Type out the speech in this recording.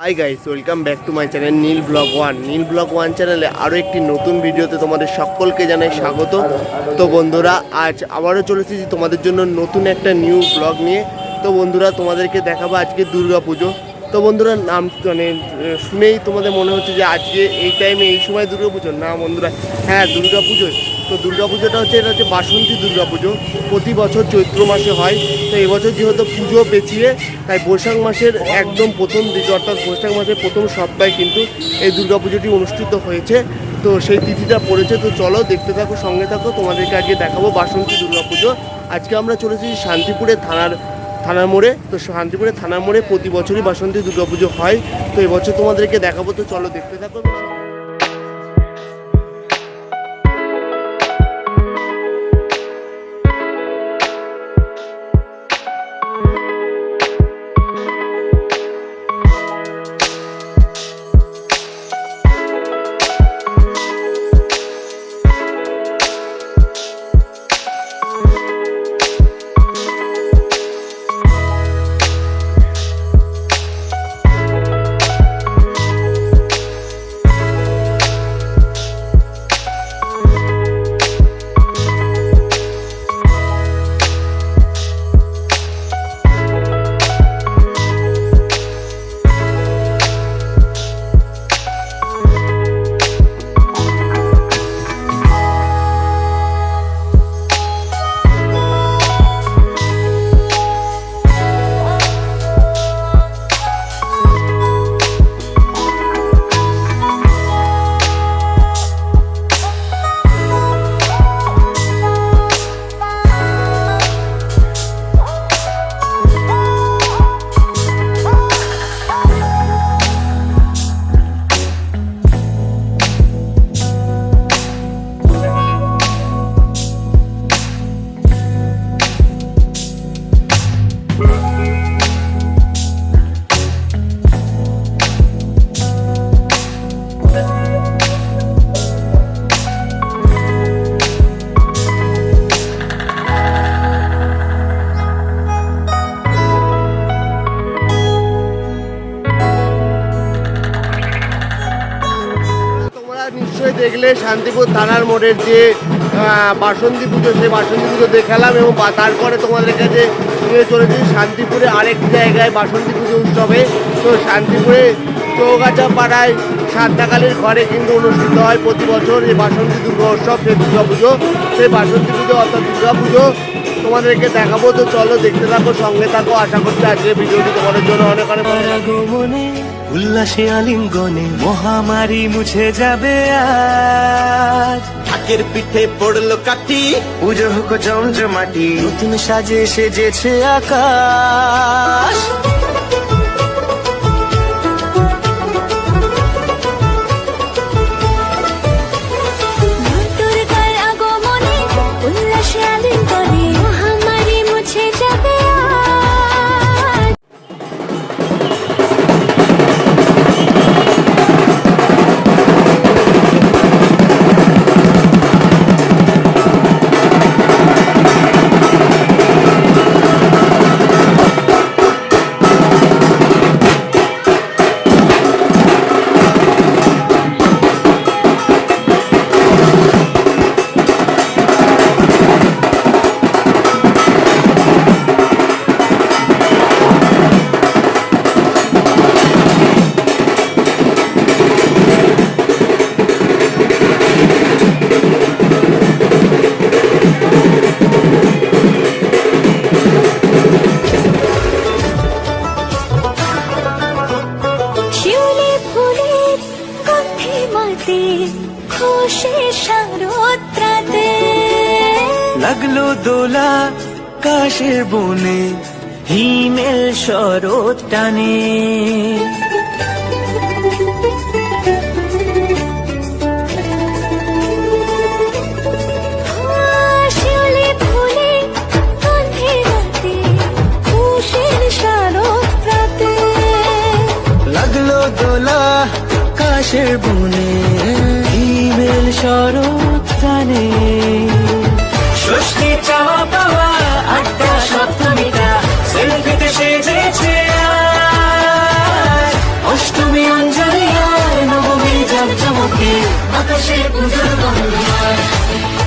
High guys, welcome back to my channel Neel blog one. Neel blog one চ্যানেলে আরও একটি নতুন ভিডিওতে তোমাদের সকলকে জানাই স্বাগত। তো বন্ধুরা, আজ আবারও চলে এসেছি তোমাদের জন্য নতুন একটা নিউ ব্লগ নিয়ে। তো বন্ধুরা, তোমাদেরকে দেখাবো আজকে দুর্গা পুজো। তো বন্ধুরা, নাম মানে শুনেই তোমাদের মনে হচ্ছে যে আজকে এই টাইমে এই সময় দুর্গা পুজো। না বন্ধুরা, হ্যাঁ দুর্গা পুজোয়। তো দুর্গা পুজোটা হচ্ছে, এটা হচ্ছে বাসন্তী দুর্গা পুজো। প্রতি বছর চৈত্র মাসে হয়। তো এবছর যেহেতু পুজো পেছিয়ে, তাই বৈশাখ মাসের একদম প্রথম দিকে, অর্থাৎ বৈশাখ মাসের প্রথম সপ্তাহে কিন্তু এই দুর্গা পুজোটি অনুষ্ঠিত হয়েছে। তো সেই তিথিটা পড়েছে। তো চলো দেখতে থাকো, সঙ্গে থাকো, তোমাদেরকে আজকে দেখাবো বাসন্তী দুর্গা পুজো। আজকে আমরা চলে এসেছি শান্তিপুরে থানার মোড়ে। তো শান্তিপুরে থানার মোড়ে প্রতি বছরই বাসন্তী দুর্গা পুজো হয়। তো এবছর তোমাদেরকে দেখাবো। তো চলো দেখতে থাকো। নিশ্চয়ই দেখলে শান্তিপুর থানার মোড়ের যে বাসন্তী পুজো, সেই বাসন্তী পুজো দেখালাম এবং তারপরে তোমাদের কাছে নিয়ে চলেছি শান্তিপুরে আরেকটি জায়গায় বাসন্তী পুজো উৎসবে। তো শান্তিপুরে চৌগাছা পাড়ায় সান্তাকালীর ঘরে কিন্তু অনুষ্ঠিত হয় প্রতি বছর এই বাসন্তী দুর্গা উৎসব, সেই দুর্গা পুজো। সেই বাসন্তী পুজো অর্থাৎ দুর্গা পুজো তোমাদেরকে দেখাবো। তো চলো দেখতে থাকো, সঙ্গে থাকো। আশা করছি আজকের ভিডিওটি তোমাদের জন্য অনেক অনেক উল্লাসে আলিঙ্গনে মহামারী মুছে যাবে আজ। ঢাকের পিঠে পড়লো কাঠি, পুজো হোক জমজমাটি, নতুন সাজে সেজেছে আকাশ। লাগলো দোলা কাশের বনে, হিমেল শরৎ টানে। লাগলো দোলা কাশের বনে, হিমেল শরৎ টানে। ষষ্ঠী চাওয়া পাওয়া আড্ডা সপ্তমীটা সেলফিতে সেজেছে অষ্ট আকাশে পুজোর গন্ধ